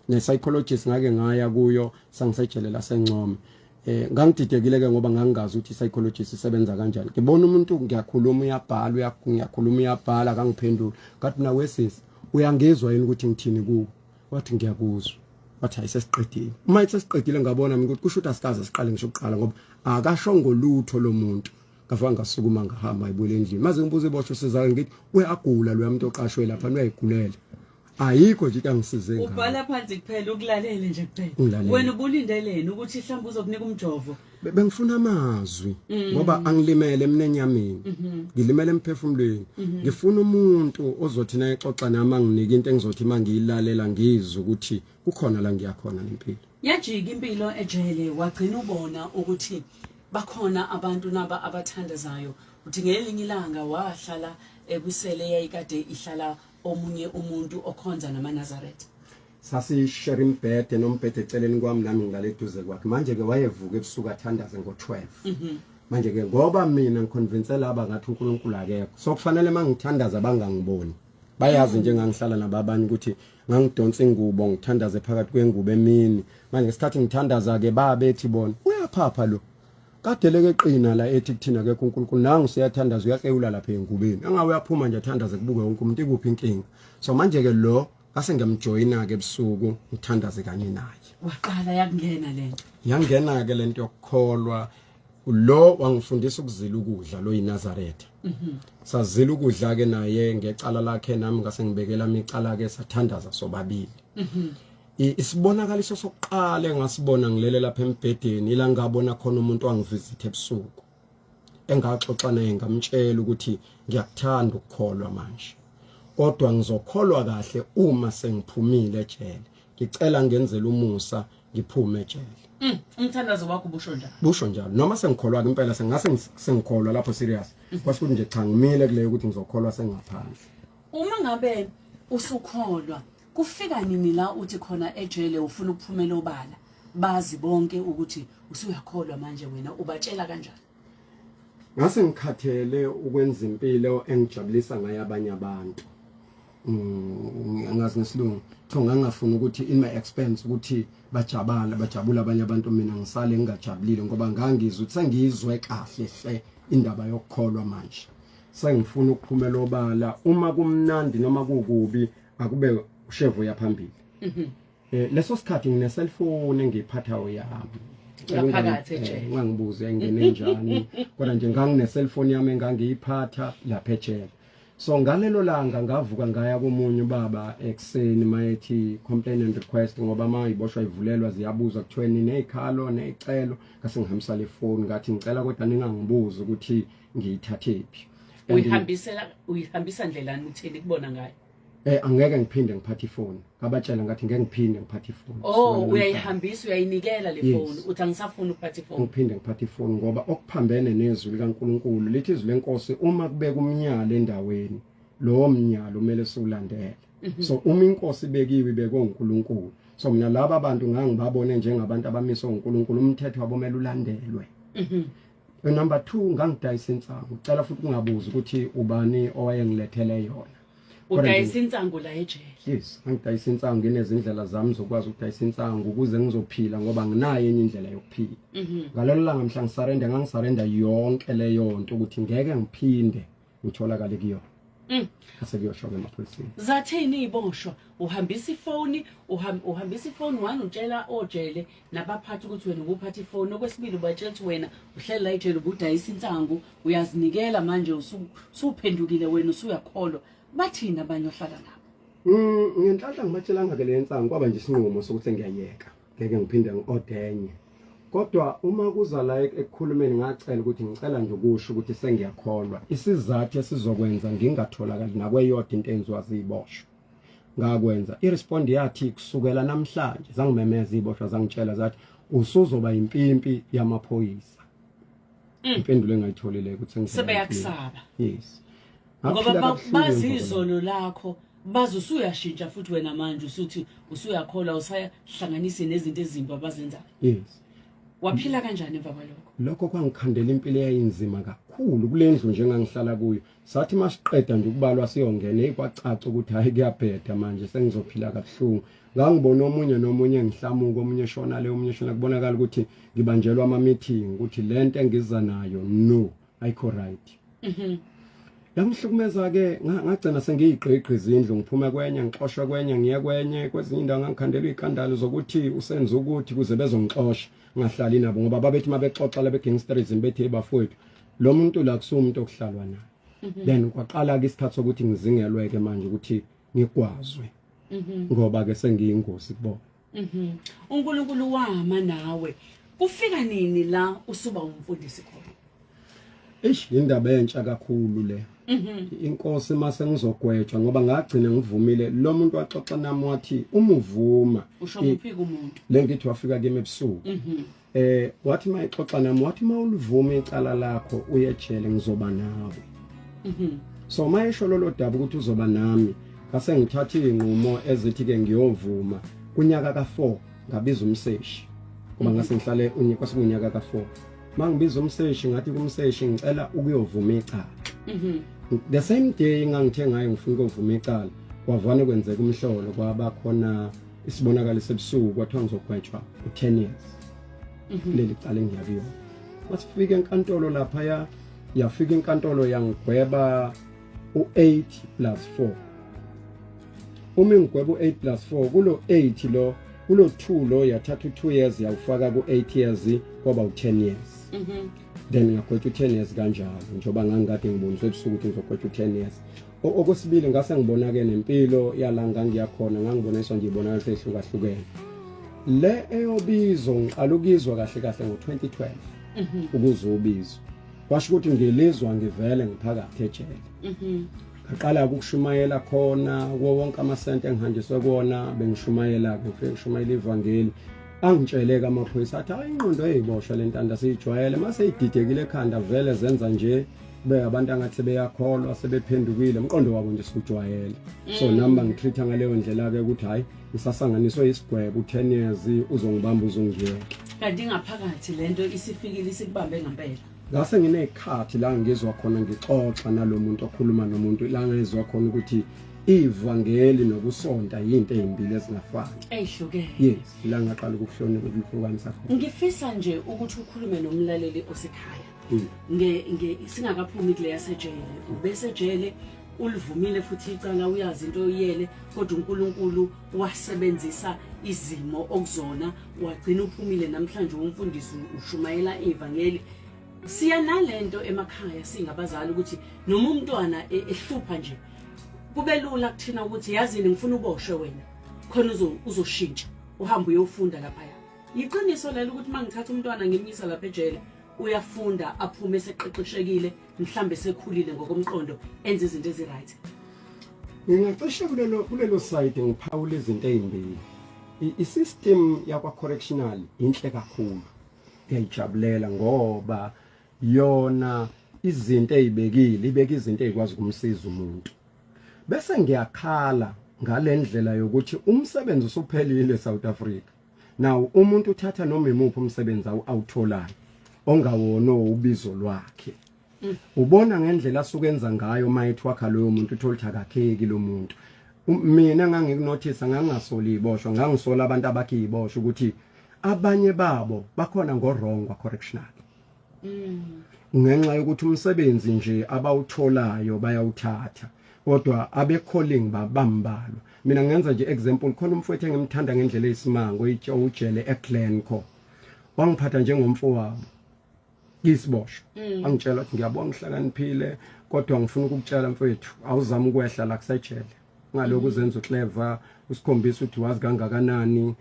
ne-psychologist ngake ngaya kuyo sangisejelela seNcome ngangididekile ke ngoba ngangingazi ukuthi i-psychologist isebenza kanjani ngibona umuntu ngiyakhuluma uyabhala akangiphendula ngathi mina wesisi uyangizwa yini ukuthi ngithini kuwe wathi ngiyakuzwa wathi ayisesiqedile uma isesiqedile ngabona mina ukuthi kusho ukuthi asikaze siqale ngisho ukuqala ngoba akasho ngolutho lo muntu ngafanga ngasukuma ngahamba ibule endlini maze ngibuze ibosho sizake ngithi uyagula lo muntu oqashwe lapha uyayigulela ayikho nje angisize ngalo ubhala phansi kuphela ukulalele nje kuphela wena ubulindeleni ukuthi mhlawumbe uzokunika umjovo bengifuna amazwi ngoba angilimele enyameni ngilimele emphefumulweni ngifuna umuntu ozothi naye xoxa nami anginike into engizothi mangiyilalela ngizwe ukuthi kukhona la ngiyakhona impilo yajika impilo ejele wagcina ubona ukuthi bakhona abantu naba abathandazayo uthi ngelinye ilanga wahlala kwisele yayikade ihlala omunye umuntu okhonza namaNazaretha sasishare imbhede nombhede eceleni kwami nami ngaleduze kwakhe manje ke wayevuka ebusuku athandaze ngo12 manje ke ngoba mina ngiconvince laba ngathi uNkulunkulu akekho so kufanele mangithandaza bangangiboni bayazi nje ngangihlala nababanye ukuthi ngangidonsa ingubo ngithandaze phakathi kwengubo emini manje ngesikhathi ngithandaza ke babethi bona uyaphapha lo kade leke qina la ethi kuthina ke uNkulunkulu nangu siyathandaza uyahlewula lapha engubeni angawe uyaphuma nje athandaze kubuke wonke umuntu ikuphi inkinga so manje ke lo ase ngiyamjoyina ke ebusuku ngithandaze kanye naye waqala yakungena lento yangena ke lento yokukholwa lo wangifundisa ukuzila ukudla lo yiNazaretha sazila ukudla ke naye ngecala lakhe nami ngase ngibekela amicala ke sathandaza sobabili isibonakaliso sokuqala engasibona ngilele lapha embhedeni ila ngabona khona umuntu wangivisithe ebusuku engaxoxa naye ngamtshela ukuthi ngiyakuthanda ukukholwa manje kodwa ngizokholwa kahle uma sengiphumile ejele ngicela ngenzele umusa ngiphume ejele umthandazo wakho busho njalo noma sengikholwa ke impela sengase sengikholwa lapho serious kwasho ukuthi nje cha ngimile kule ukuthi ngizokholwa sengaphandle uma ngabe usukholwa kufika nini la uthi khona ejele ufuna ukuphumela obala bazi bonke ukuthi usuyakholwa manje wena ubatshela kanjani ngase ngikhathele ukwenza impilo engijabulisa ngaye abanye abantu ngazi ngesilungu ngangafuna ukuthi in my expense ukuthi bajabula abanye abantu mina ngisale ngingajabulile ngoba ngangizwe ukuthi sengizwe kahle hle indaba yokukholwa manje sengifuna ukuphumela obala uma kumnandi noma kukubi akube ushevu yaphambili leso sikhathi ngine cellphone engiyiphathayo yami laphakathi ejele ngangibuza engene njani kodwa nje ngangine cellphone yami engangiyiphatha lapha ejele so ngalelo langa ngavuka ngaya komunye ubaba ekseni mayethi complaint and request ngoba mayiboshwa ivulelwa ziyabuza kuthweni nezikhalo nezicelo ngase ngihambisa le phone ngathi ngicela kodwa ningangibuza ukuthi ngiyithathephi uyihambisa ndlela uthini kubona ngayo angeke ngiphinde ngiphathe ifoni ngabatshela ngathi ngeke ngiphinde ngiphathe ifoni uyayihambisa uyayinikela le phone uthi angisafuni ukuphatha ifoni ngiphinde ngiphathe ifoni ngoba okuphambene nezwi likaNkuluNkulu lithi izwi lenkosi uma kubeka umnyalo endaweni lo mnyalo kumele siwulandele so uma inkosi ibekiwe ibekwe uNkulunkulu so mina laba abantu ngangibabone njengabantu abamiswe uNkulunkulu umthetho wabo kumele ulandelwe number 2 ngangidayisa insangu ucela futhi kungabuza ukuthi ubani owayengilethele yona udayisa insangu la ejele yes ngidayisa insangu nginezindlela zami zokwazi ukudayisa insangu ukuze ngizophila ngoba nginayo enye indlela yokuphila ngalelo langa mhla ngangisarenda yonke leyo nto ukuthi ngeke ngiphinde ngitholakale kuyo ase kuyoshoka emaphoyiseni zathini iboshwa uhambisa ifoni uhambisa ifoni wani utshela ojele nabaphathi ukuthi wena ukuphatha ifoni okwesibili ubatshela ukuthi wena uhleli la ejele ubudayisa insangu uyazinikela manje usuphendukile wena usuyakholwa bathina abanye ohlala nabo ngenhlanhla ngibatshelanga ke le insangu kwaba nje isinqumo sokuthi ngiyayeka ngeke ngiphinde ngiordenye kodwa uma kuza la ekukhulumeni ngacela ukuthi ngicela nje ukusho ukuthi sengiyakholwa isizathu esizokwenza ngingatholakali nakweyodwa into enziwa ziboshwa ngakwenza irespond yathi kusukela namhlanje zangimemeza iboshwa zangitshela zathi usuzoba impimpi yamaphoyisa impendulo engayitholile ukuthi sebeyakusaba yes ngoba bazizolo lakho bazi usuyashintsha futhi wena manje usuthi usuyakholwa usahlanganise nezinto ezimbi abazenzayo yes waphila kanjani emva kwalokho lokho kwangikhandela impilo eyayinzima kakhulu kulendlu njengangihlala kuyo sathi masiqeda nje ukubalwa siyongena ekwacaca ukuthi hayi kuyabheda manje sengizophila kabuhlungu ngangibona nomunye ngihlamuka omunye shona le omunye shona kubonakala ukuthi ngibanjelwa ama meeting ukuthi lento engiza nayo no ayikho right yangihlukumeza ke ngagcina sengiyiqeqe izindlu ngiphuma kwenye ngixoshwa kwenye ngiye kwenye kwezinye indawo ngangikhandela ikandalo zokuthi usenza ukuthi kuze bezongixosha ngahlali nabo ngoba babethi mabexoxa lebe gangsterism bethi bafowethu lo muntu la kusumuntu okuhlalwa naye then kwaqala ke isikhathi sokuthi ngizingelweke manje ukuthi ngikwazwe ngoba ke sengiyingozi kubona uNkulunkulu wama nawe kufika nini la usuba umfundisi khona indaba entsha kakhulu le inkosi mase ngizogwetshwa ngoba ngagcina ngivumile lo muntu waxoxa nami wathi uma uvuma usho uphika umuntu le ngithi wafika kimi ebusuku wathi mayixoxa nami wathi mawulivuma icala lakho uye ejele ngizoba nawe so mayesho lolo daba ukuthi uzoba nami ngase ngithatha inqumo ezithi ke ngiyovuma kunyaka ka4 ngabiza umseshi kuba ngase ngihlale kwasikunyaka ka4 mangibiza umseshi ngathi kumseshi ngicela ukuyovuma icala the same day ngangithe ngayo ngifuna ukuvuma icala kwavana kwenzeka umhlolo kwaba khona isibonakaliso ebusuku kwathiwa ngizogwetshwa u10 years leli cala engiyabiyo masifika enkantolo lapha yafika inkantolo yangigweba u8 + 4 uma ngigweba u8 + 4 kulo 8 lo kulo 2 lo yathatha u2 years yawufaka ku8 years kwaba u10 years then ngagwetshwa u10 years kanjalo njoba ngangikade ngiboniswe ebusuku ukuthi ngizogwetshwa u10 years okwesibili ngase ngibona ke nempilo yalanga ngiyakhona ngangiboniswa nje ibonakala sehlukahlukene le eyobizo ngiqala ukuzwa kahle kahle ngo2012 ukuzobizwa kwasho ukuthi ngilizwa ngivele ngiphakathi ejele ngaqala ukushumayela khona wonke amasente engihanjiswe kuona bengishumayela ke ngifike ngishumayela ivangeli angitsheleka amaphoyisa athi hayi inqondo eyiboshwa lentanda siyijwayele mase ididekile ekhanda vele zenza nje abantu angathi beyakholwa sebephendukile umqondo wabo nje sijwayele so namba ngitreat ngaleyo ndlela ke ukuthi hayi ngisasanganiswe isigwebo u10 years uzongibamba uzongiyeka kanti ngaphakathi lento isifikile isikubambe ngempela ngase nginekhathi la ngizwa khona ngixoxa nalomuntu okhuluma nomuntu la ngizwa khona ukuthi ivangeli nokusonta into ezimbili ezingafani ezihlukene yes la ngaqala ukuhlonipha ukuhlukanisa khona ngifisa nje ukuthi ukhulume nomlaleli osekhaya singakaphumi kule yasejele ubesejele ulivumile futhi icala uyazi into oyiyele kodwa uNkulunkulu wasebenzisa izimo okuzona wagcina uphumile namhlanje umfundisi ushumayela ivangeli siya nalento emakhaya singabazali ukuthi noma umntwana ehlupha nje kube lula kuthina ukuthi yazini ngifuna uboshwe wena khona uzoshintsha uhamba uyofunda lapha iqiniso lelo ukuthi mangithatha umntwana ngimyisa lapha ejele uyafunda aphume seqeqeshekile mhlambe sekhulile ngokomqondo enze izinto eziright ngingacishe kulelo side ngiphawula izinto ezimbili isystem yakwa correctional inhle kakhulu ngiyajabulela ngoba yona izinto ezibekile ibeka izinto ezikwazi ukumsiza umuntu bese ngiyakhala ngalendlela yokuthi umsebenzi usuphelile South Africa now umuntu uthatha noma imuphi umsebenzi awutholayo ongawona ubizo lwakhe ubona ngendlela asukenza ngayo mayithi wakha loyo muntu utholitha kakheki lo muntu mina ngangikunothisa ngangasoli iboshwa ngangisola abantu abakhe iboshwa ukuthi abanye babo bakhona ngorong kwa correctional ngenxa yokuthi umsebenzi nje abawutholayo bayawuthatha kodwa abe calling babambalwa mina ngenza nje example khona umfowethu engimthanda ngendlela eyisimanga ujele eGlencoe wangiphatha njengomfowabo isiboshwa angitshela ukuthi ngiyabonga ngihlakaniphile kodwa ngifuna ukukutshela mfowethu awuzama ukwehla la kusejele ngaloku uzenza uclever usikhombisa ukuthi wazi kangakanani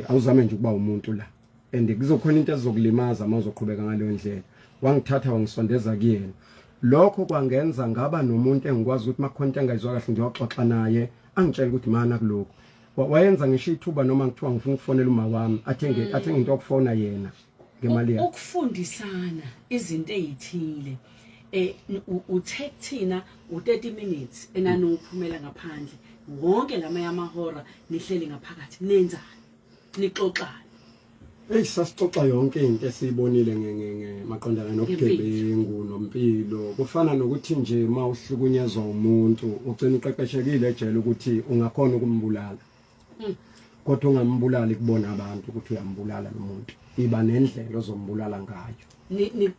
awuzame nje ukuba umuntu la and kuzokhona into ezokulimaza mawuzoqhubeka ngaleyo ndlela wangithatha wangisondeza kuyena lokho kwangenza ngaba nomuntu engikwazi ukuthi makhonto engayizwa kahle ngiyoxoxa naye angitshela ukuthi mana kuloko wayenza ngisho ithuba noma ngithiwa ngifuna ukufonela uma wami athenge into yokufona yena ngemali yakhe ukufundisana izinto ezithile uthe thina u30 minutes enani uphumela ngaphandle wonke lamahora nihleli ngaphakathi nenzani nixoxana sasixoxa yonke into esiyibonile maqondana nobugebengu nompilo kufana nokuthi nje mawuhlukunyezwa umuntu ugcina uqeqeshekile ejele ukuthi ungakhona ukumbulala kodwa ungambulali kubona abantu ukuthi uyambulala nomuntu iba nendlela ozombulala ngayo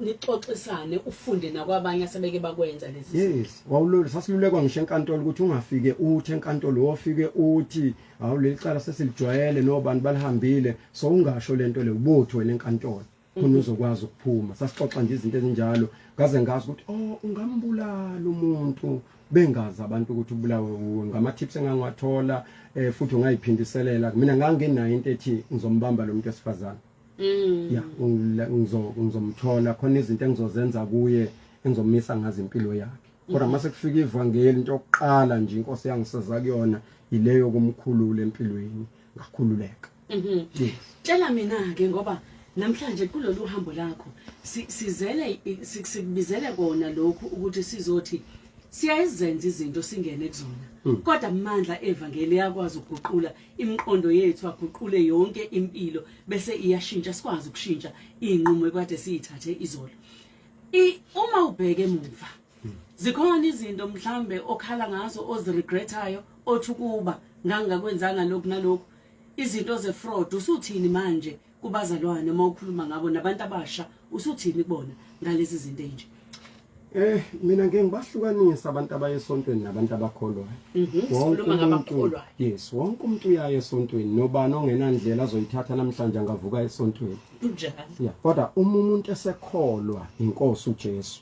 nixoxisane ufunde nakwabanye asebeke bakwenza lezi yes wawulule sasilulekwa ngisho enkantolo ukuthi ungafike uthi enkantolo wofike uthi awuleli cala sesilijwayele nobantu balihambile so ungasho lento le ubutho wena enkantolo khona uzokwazi ukuphuma sasixoxa nje izinto ezinjalo ngaze ngazi ukuthi ungambulala umuntu bengazi abantu ukuthi ubulawe ngama tips engangiwathola futhi ungayiphindiselela mina ngangenayo into ethi ngizombamba lo muntu esifazana ya ngizomthola khona izinto engizozenza kuye engizomisa ngazi impilo yakhe kodwa mase kufika ivangeli into yokuqala nje inkosi yangiseza kuyona ileyo kumkhulula empilweni ngakhululeka tshela mina ke ngoba namhlanje kulolu hambo lakho sikubizele kona lokhu ukuthi sizothi siyayizenza izinto singene kuzona kodwa amandla evangeli yakwazi ukuguqula imiqondo yethu aguqule yonke impilo bese iyashintsha sikwazi ukushintsha inqumo ekade siyithathe izolo uma ubheke emuva zikhona izinto mhlambe okhala ngazo oziregretayo othi kuba ngangakwenzanga lokhu nalokhu izinto ze-fraud usuthini manje kubazalwane uma ukhuluma ngabo nabantu abasha usuthini kubona ngalezi zinto enje? Mina ngeke ngibahlukanisa abantu abayesontweni nabantu abakholwayo. Sikhuluma ngabakholwayo. Yes, wonke umuntu uyaye esontweni nobani ongenandlela azoyithatha namhlanje angavuka esontweni. Kunjani? Yeah, kodwa umuntu esekholwa inkosi uJesu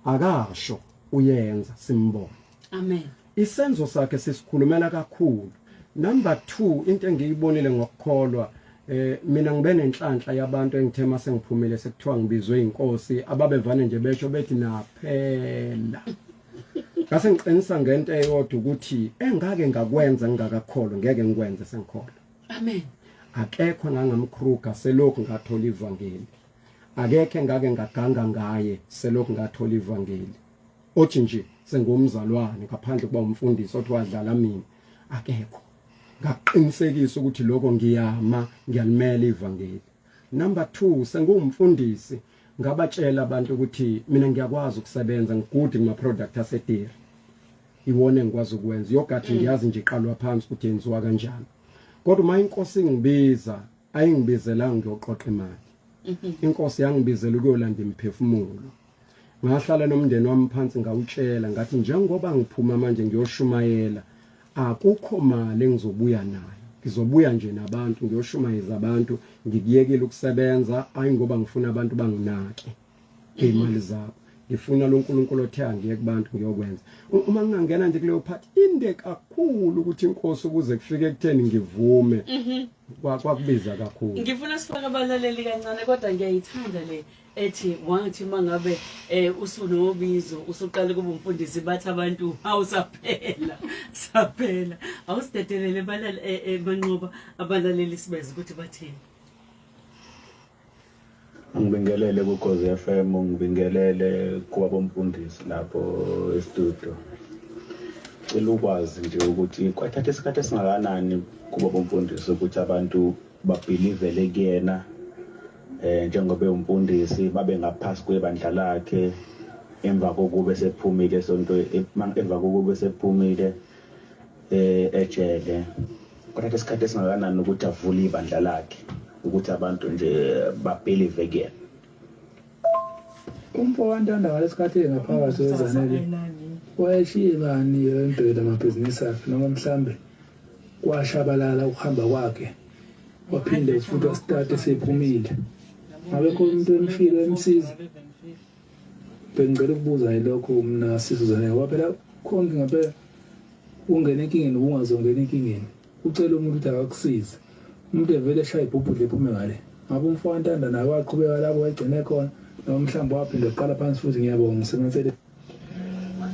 akasho uyenza simbona. Amen. Isenzo sakhe sisikhulumela kakhulu. Number 2 into engiyibonile ngokukholwa mina ngibe nenhlanhla yabantu engithema sengiphumile sekuthiwa ngibizwe inkosi ababevane nje besho bethi naphela. Ngase ngiqinisa ngento eyodwa ukuthi engake ngakwenza ngingakakholwa ngeke ngikwenze sengikholwa. Amen. Akekho ngangamkhruga selokhu ngathola ivangeli. Akekho ngake ngaganga ngaye selokhu ngathola ivangeli. Othi nje sengumzalwane ngaphandle kuba umfundisi othi wadlala mina. Akekho. Ngaqinisekisa ukuthi lokho ngiyalimela ivangeli. Number 2 sengumfundisi ngabatshela abantu ukuthi mina ngiyakwazi ukusebenza ngigudi kuma product asediri. Iwone ngikwazi ukwenza yogathi ngiyazi nje iqalwa phansi ukuthi yenziwa kanjani. Kodwa uma inkosi ingibiza ayingibizelanga ngiyoqoqa imali. Inkosi yangibizela ukuyolanda imphefumulo. Ngahlala nomndeni wami phansi ngawutshela ngathi njengoba ngiphuma manje ngiyoshumayela akukho mali engizobuya nayo. Ngizobuya nje nabantu ngiyoshumayeza abantu ngikuyekile ukusebenza ayi ngoba ngifuna abantu banginake imali zabo. Ngifuna lo nkulunkulu othe angiye kubantu ngiyokwenza. Uma ngingangena nje kuleyo part inde kakhulu ukuthi inkosi ukuze kufike ekutheni ngivume. Kwakubiza kakhulu. Ngifuna sifake abalaleli kancane kodwa ngiyayithanda le ethi wathi mangabe usunobizo usuqala kuba umfundisi bathi abantu awusaphela saphela awusidedelele banqoba abalaleli sibeze ukuthi bathini. Ngibingelele kuKhozi FM, ngibingelele kwabomfundisi lapho e-studio. Cela ukwazi nje ukuthi kwathatha isikhathi esingakanani kuba bomfundisi ukuthi abantu babelivele kuyena njengoba umfundisi babe ngaphasi kwebandla lakhe emva kokube sephumile esonto emva kokube sephumile ejele. Kwathatha isikhathi esingakanani ukuthi avule ibandla lakhe ukuthi abantu nje babelive kuyena. Umfowantanda ngalesikhathi ngaphakathi wezanele wayeshiye bani empela amabhizinisi akhe noma mhlambe kwashabalala ukuhamba kwakhe waphinde futhi start esephumile. Ngabe khona umuntu emshilo emsiza bengicela ukubuza yilokho mina sizuzane ngoba phela konke ngabe ungena enkingeni ungazongena enkingeni ucela umuntu ukuthi akakusize umuntu evele eshaya ibhubhudle ephume ngale. Ngabe umfowantanda naye waqhubeka lapho wayigcine khona noma mhlawumbe waphinde eqala phansi futhi ngiyabonga ngisebenzele.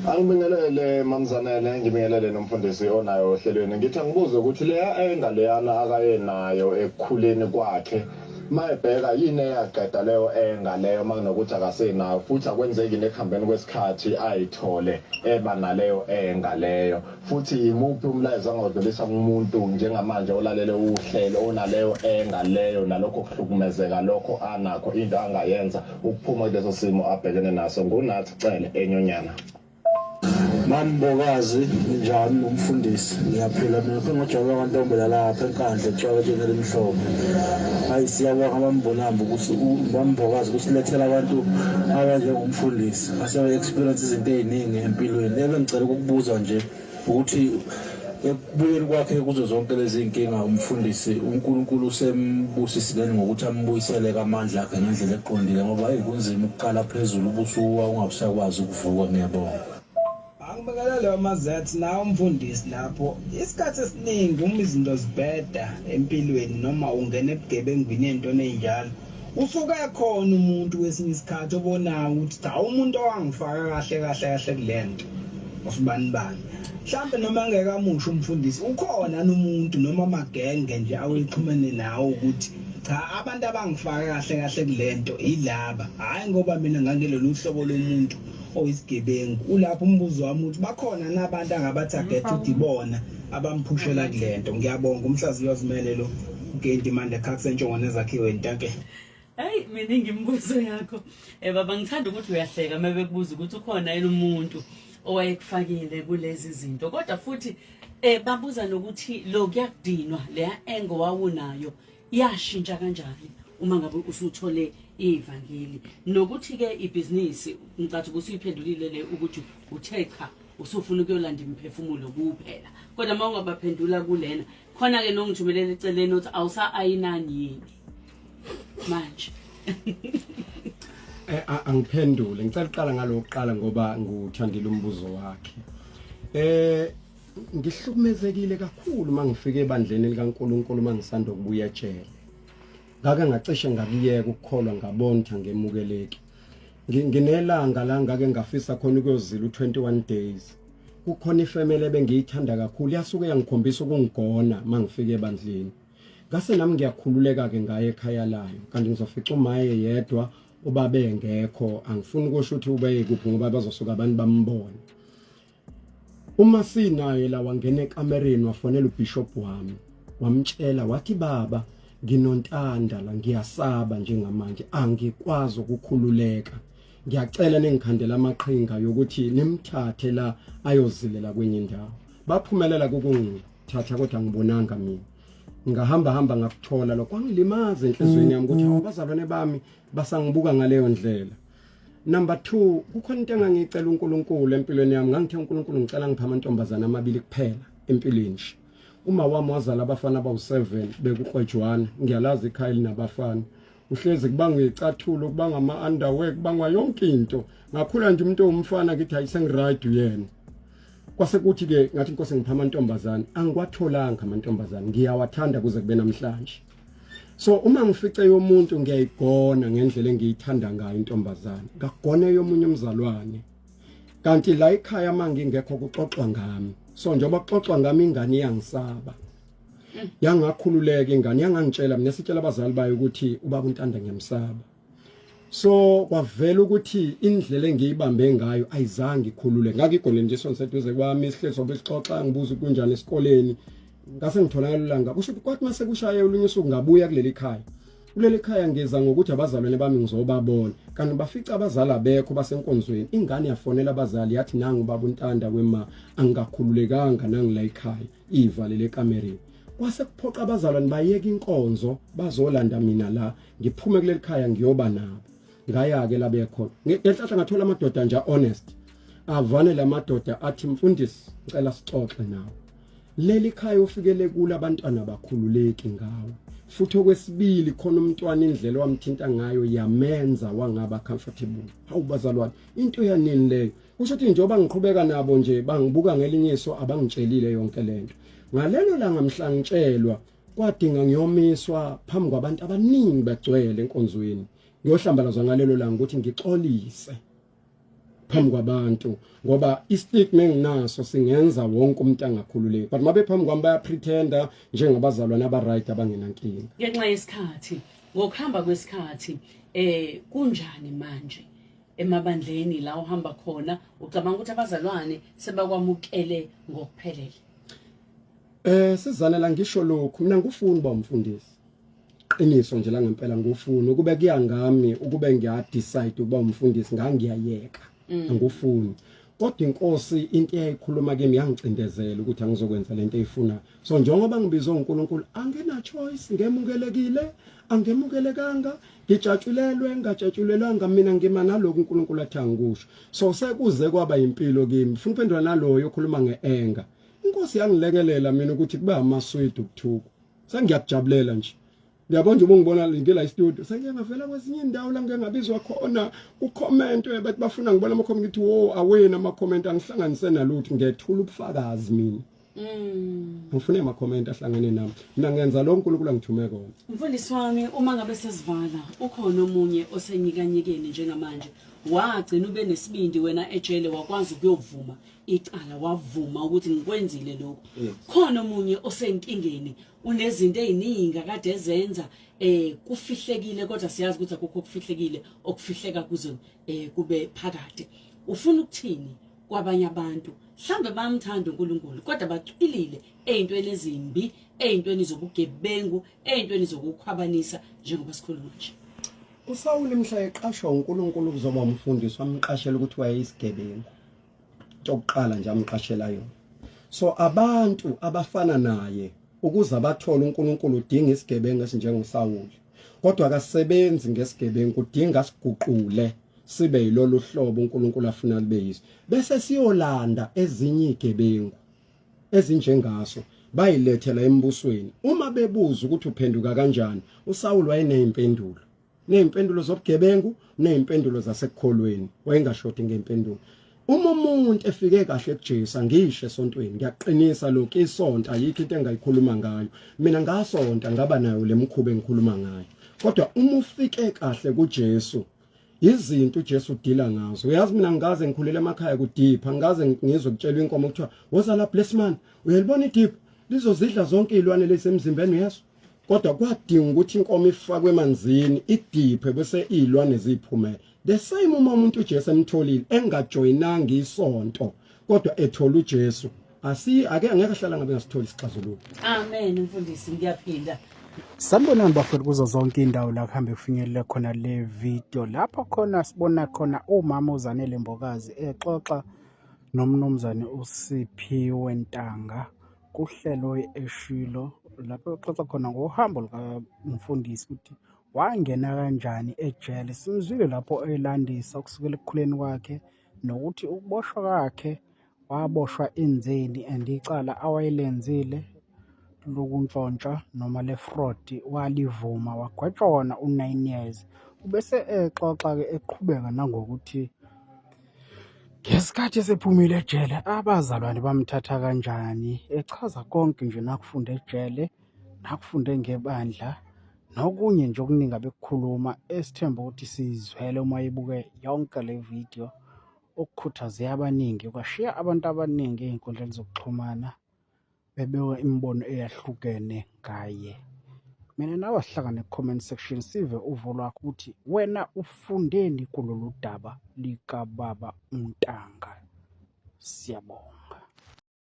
Angibingelele mamzanele ngibingelele nomfundisi onayo ohlelweni ngithi ngibuze ukuthi leya engaleyana akayenayo ekukhuleni kwakhe mayebheka yini eyaqeda leyo engaleyo makunokuthi akasenayo futhi akwenzeki nekuhambeni kwesikhathi ayithole eba naleyo engaleyo futhi imuphi umlayezo angadlulisa kumuntu njengamanje olalele uhlelo onaleyo engaleyo nalokho kuhlukumezeka lokho anakho into angayenza ukuphuma kuleso simo abhekene naso ngunathi cele enyonyana. Mambokazi njani umfundisi ngiyaphila mina ngijwayele abantombela lapha enkandla etshakwethe elimhlophe. Hayi siyabonga abambonamba ukuthi ubambokazi kusilethela abantu abanjengomfundisi asebe experience izinto eziningi empilweni. Lebe ngicela ukukubuza nje ukuthi ekubuyeni kwakhe kuzo zonke lezi inkinga umfundisi uNkulunkulu usembusisile ngokuthi ambuyisele amandla akhe ngendlela eqondile ngoba kunzima ukuqala phezulu ubusuku ungabusakwazi ukuvuka. Ngiyabonga. Angibingelele amazathi nawo umfundisi lapho isikhathi esiningi uma izinto zibheda empilweni noma ungena ebugebengwini entweni enjalo usuke khona umuntu wesinye isikhathi obonayo ukuthi cha umuntu owangifaka kahle kulento usibani bani mhlambe noma ngeke amusho umfundisi ukhona nomuntu noma amagenge nje awexhumene nawo ukuthi cha abantu abangifaka kahle kulento ilaba hayi ngoba mina ngangelelo uhlobo lomuntu oyisigebengu. Ulapho umbuzo wami ukuthi bakhona nabantu angabatarget ukuthi bona abamphushela kulento. Ngiyabonga umhlaziyo wazimele lo Gedi manje ekhakuse entshongwane ezakhiwe intanke. Hey mina ngimbuzo yakho baba ngithanda ukuthi uyahleka mebekubuza ukuthi ukhona yini umuntu owayekufakile kulezi zinto kodwa futhi babuza nokuthi lo kuyakudinwa leya engo wawunayo yashintsha kanjani uma ngabe usuthole ivangeli nokuthi ke ibusiness ngicathi usuyiphendulile le ukuthi uthecha usufuna ukuyolanda imphefumulo kuphela kodwa mawungabaphendula kulena khona ke nongithumelele eceleni uthi awusa ayinani yini manje angiphendule ngicela uqala ngalokuqala ngoba nguthandile umbuzo wakhe ngihlukumezekile kakhulu mangifike ebandleni likaNkulunkulu mangisanda ukubuya ejele ngake ngacishe ngakuyeka ukukholwa ngabonta ngemukeleki nginelanga la ngake ngafisa khona ukuyozila u21 days kukhona ifamily ebengiyithanda kakhulu yasuke yangikhombisa ukungigona mangifike ebandleni ngase nami ngiyakhululeka ke ngaye ekhaya layo kanti ngizofica umaye yedwa ubabe engekho angifuni ukusho ukuthi ube kuphi ngoba bazosuka abantu bambone uma sinaye la wangena ekamereni wafonela ubishop wami wamtshela wathi baba nginontanda la ngiyasaba njengamanje angikwazi ukukhululeka ngiyacela nengikhandela amaqhinga yokuthi nimthathe la ayozilela kwenye indawo baphumelela ukungithatha kodwa ngibonanga mina ngahamba ngakuthola lo kwangilimaza enhlizweni yami ukuthi abazalwane bami basangibuka ngaleyo ndlela. Number 2 kukhona into engangicela uNkulunkulu empilweni yami ngangithe uNkulunkulu ngicela ngipha amantombazana amabili kuphela empilweni. Uma wami wazala abafana abawu7 bekuqwejwana ngiyalazi ikhaya linabafana uhlezi kubanga icathulo kubanga ama underwear kubanga yonke into ngakhula nje umuntu omfana ngithi ayisengiright uyena kwase kuthi ke ngathi inkosi ngipha amantombazana angikwatholanga amantombazana ngiyawathanda kuze kube namhlanje. So uma ngifice yomuntu ngiyayigona ngendlela engiyithanda ngayo intombazana ngagona yomunye umzalwane kanti la ekhaya mangingekho kuxoxwa ngami so njengoba kuxoxwa ngami ingane yangisaba yangakhululeka ingane yangangitshela mina sitshela abazali bayo ukuthi ubaba uNtanda ngiyamsaba so kwavela ukuthi indlela engiyibambe ngayo ayizange ikhulule ngakigone nje sonseduze kwami isihlezo besixoxa ngibuza kunjani esikoleni ngase ngithola ngelanga kusho kwathi mase kushaye ulunye usuku ngabuya kuleli khaya kuleli khaya ngeza ngokuthi abazalwane bami ngizobabona kanti bafica abazali abekho basenkonzweni ingane yafonela abazali yathi nangu ubaba uNtanda kwema angakhululekanga nangila ekhaya ivalele ekamereni kwase kuphoqa abazalwane bayeka inkonzo bazolanda mina la ngiphume kuleli khaya ngiyoba nabo ngaya ke labekho ngehlahla ngathola amadoda nje honest avane lamadoda athi mfundisi ngicela sixoxe nawe leli khaya ufikele kula abantwana bakhululeki ngawo futhi okwesibili khona umntwana indlela wamthinta ngayo yamenza wangaba comfortable awubazalwane into yanini leyo kusho ukuthi njengoba ngiqhubeka nabo nje bangibuka ngelinyiso abangitshelile yonke lento ngalelo langa mhla ngitshelwa kwadinga ngiyomiswa phambi kwabantu abaningi bagcwele enkonzweni ngiyohlambalazwa ngalelo langa ukuthi ngixolise phambi kwabantu ngoba istick menginaso singenza wonke umuntu angakhululeki but mabe phambi kwami baya pretender njengabazalwane abaright abangenankinga ngenxa yesikhathi ngokuhamba kwesikhathi kunjani manje emabandleni la uhamba khona ucabanga ukuthi abazalwane sebakwamukele ngokuphelele sizana la ngisho lokhu mina ngufuni ba umfundisi qiniso nje la ngempela ngufuni ukube kuyangami ukube ngiyadecide ukuba umfundisi ngangiyayeka angufuni kodwa inkosi into eyayikhuluma kimi yangicindezela ukuthi angizokwenza lento eyifuna so njengoba ngibizwe uNkulunkulu angena choice ngemukelekile angemukelekanga ngijatshulelwe ngajatshulelanga mina ngima naloko uNkulunkulu athi angikusho so sekuze kwaba impilo kimi ufuna uphendula naloyo okhuluma ngeenga inkosi yangilekelela mina ukuthi kuba amasweet ukuthuka sengiyakujabulela nje ngiyabona nje ubungibona ngela studio sengiyangavela kwezinye indawo la ngengabizwa khona ucomment bathi bafuna ngibona ama comment ngithi wo awena ama comment angihlanganise nalutho ngethula ubufakazi mina ngifuna ama comment ahlangane nami mina ngenza lo uNkulunkulu angithume kona mfundisi wami uma ngabe sesivala ukhona omunye osenyikanyekeni njengamanje wagcina ube nesibindi wena ejele wakwazi ukuyovuma icala wavuma ukuthi ngikwenzile lokho khona omunye osenkingeni unezinto eziningi akade ezenza kufihlekile kodwa siyazi ukuthi akukho kufihlekile okufihleka kuze kube phakade ufuna ukuthini kwabanye abantu mhlambe bamthanda uNkulunkulu kodwa bacilile ezintweni ezimbi ezintweni zobugebengu ezintweni zokukhwabanisa njengoba sikhuluma nje uSawuli mhla eqashwa uNkulunkulu kuzoba umfundisi wamqashela ukuthi wayeyisigebengu. Oqala nje amqashela yona. So abantu abafana naye ukuze abathole uNkulunkulu udinga isigebengu esinjengoSawuli. Kodwa akasebenzi ngesigebengu, udinga siguqule sibe yilolu hlobo uNkulunkulu afuna libe yiso. Bese siyolanda ezinye igebengu ezinjengaso bayilethela embusweni. Uma bebuza ukuthi uphenduka kanjani, uSawuli wayenezimpendulo. Nezimpendulo zobugebengu, nezimpendulo zasekukholweni. Wayengashoti ngempendulo. Uma umuntu efike kahle kuJesu, ngisho esontweni, ngiyaqinisa lokho isonto ayikho into engayikhuluma ngayo. Mina ngasonto ngaba nayo lemkhuba engikhuluma ngayo. Kodwa uma ufike kahle kuJesu, izinto uJesu udila ngazo. Uyazi mina ngaze ngikhulele emakhaya kuDipha, ngaze ngizwe kutshelwa inkomo kuthiwa woza la bless man, uyalibona iDipha lizozidla zonke izilwane lesemzimbeni yesu. Kodwa kwadinga ukuthi inkomo ifakwe emanzini idiphe bese izilwane ziphumela. The same uma umuntu uJesu emtholile engajoyinanga isonto kodwa ethola uJesu, ake angeke ahlala ngabe ngasithola isixazululo. Amen mfundisi, ngiyaphinda. Sanibonani bafowethu kuzo zonke indawo la kuhambe kufinyelela khona le video. Lapho khona sibona khona umama uZanele Mbokazi exoxa nomnumzane uSiphiwe Ntanga kuhlelo eShilo, lapho exoxa khona ngohambo lukamfundisi ukuthi wangena kanjani ejele. Simzwile lapho elandisa kusukela ekukhuleni kwakhe nokuthi ukuboshwa kwakhe waboshwa inzeni and icala awayelenzile lokuntshontsha noma le-fraud walivuma wagwetshwa wona u9 years. Ubese exoxa-ke eqhubeka nangokuthi ngesikhathi esephumile ejele abazalwane bamthatha kanjani, echaza konke nje nakufunde ejele nakufunde ngebandla nokunye nje okuningi abekukhuluma esithemba ukuthi sizwele uma ibuke yonke le video, okukhuthaze abaningi kwashiya abantu abaningi ey'nkundleni zokuxhumana bebeka imibono eyahlukene ngaye. Mina nawe sihlangane ku-comment section sive uvo lwakho ukuthi wena ufundeni kulolu daba likababa uNtanga. Siyabonga.